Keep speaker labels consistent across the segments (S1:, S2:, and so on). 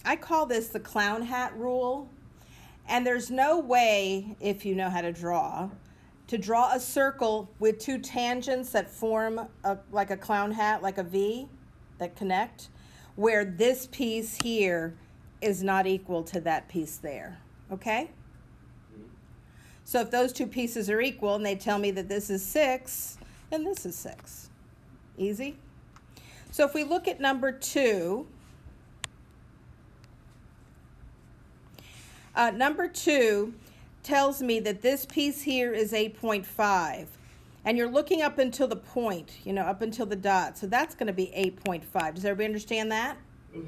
S1: I call this the clown hat rule. And there's no way, if you know how to draw a circle with two tangents that form like a clown hat, like a V that connect, where this piece here is not equal to that piece there, okay? So if those two pieces are equal and they tell me that this is 6 and this is 6, easy? So if we look at number 2, number 2 tells me that this piece here is 8.5. And you're looking up until the point, you know, up until the dot. So that's going to be 8.5. Does everybody understand that?
S2: Yeah.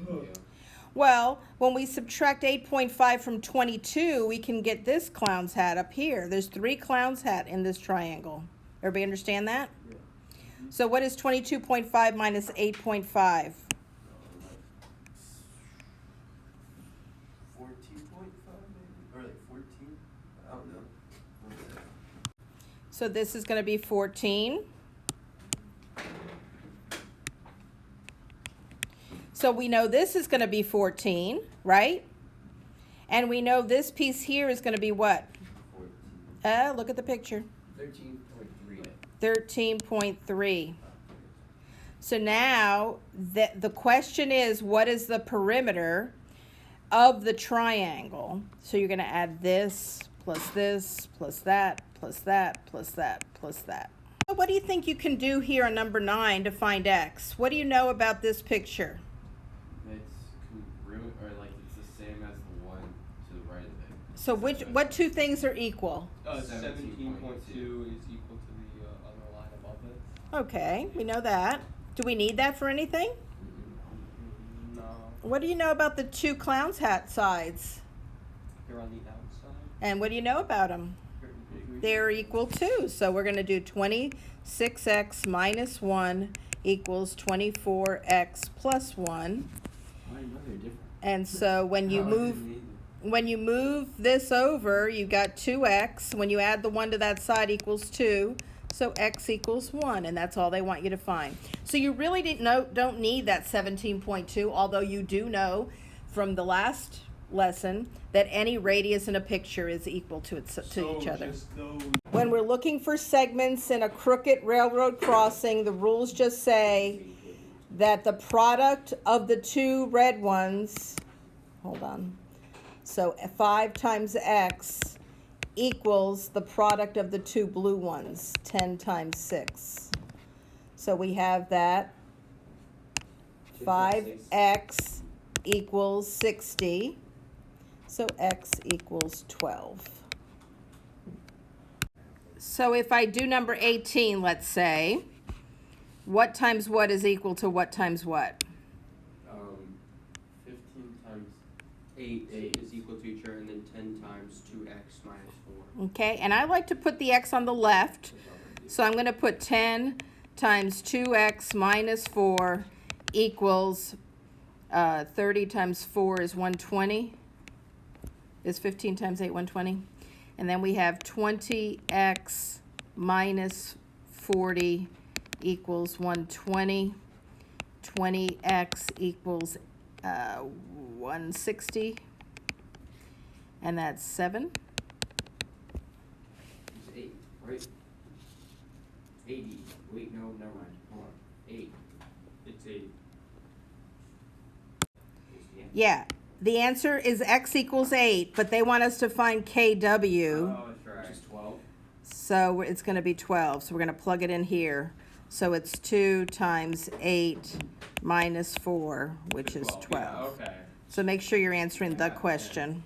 S1: Well, when we subtract 8.5 from 22, we can get this clown's hat up here. There's 3 clown's hat in this triangle. Everybody understand that?
S2: Yeah.
S1: So what is 22.5 minus 8.5?
S2: 14.5 maybe? Or like 14? I don't know.
S1: So this is going to be 14. So we know this is going to be 14, right? And we know this piece here is going to be what?
S2: 14.
S1: Look at the picture.
S2: 13.3.
S1: 13.3. So now the question is, what is the perimeter of the triangle? So you're going to add this, plus that, plus that, plus that, plus that. So what do you think you can do here on number 9 to find x? What do you know about this picture?
S3: It's congruent, or like it's the same as the one to the right of it.
S1: So what two things are equal?
S4: 17.2 is equal to the other line above it.
S1: Okay, we know that. Do we need that for anything?
S4: No.
S1: What do you know about the 2 clown's hat sides?
S4: They're on the outside.
S1: And what do you know about them? They're equal too. So we're going to do 26x minus 1 equals 24x plus 1.
S2: I know they're different.
S1: And so when you move this over, you got 2x. When you add the 1 to that side equals 2. So x equals 1, and that's all they want you to find. So you really don't need that 17.2, although you do know from the last lesson that any radius in a picture is equal to each other. When we're looking for segments in a crooked railroad crossing, the rules just say that the product of the 2 red ones, hold on, so 5 times x equals the product of the 2 blue ones, 10 times 6. So we have that 5x equals 60. So x equals 12. So if I do number 18, let's say, what times what is equal to what times what?
S2: 15 times 8 is equal to each other, and then 10 times 2x minus 4.
S1: Okay, and I like to put the x on the left. So I'm going to put 10 times 2x minus 4 equals 30 times 4 is 120. Is 15 times 8 120? And then we have 20x minus 40 equals 120. 20x equals 160. And that's 7.
S2: It's 8, right? 80. Wait, no, never mind. Hold on. 8. It's 8.
S1: Yeah, the answer is x equals 8, but they want us to find kw.
S2: Oh, that's right. Which is 12.
S1: So it's going to be 12. So we're going to plug it in here. So it's 2 times 8 minus 4, which is 12.
S4: Yeah, okay.
S1: So make sure you're answering the question.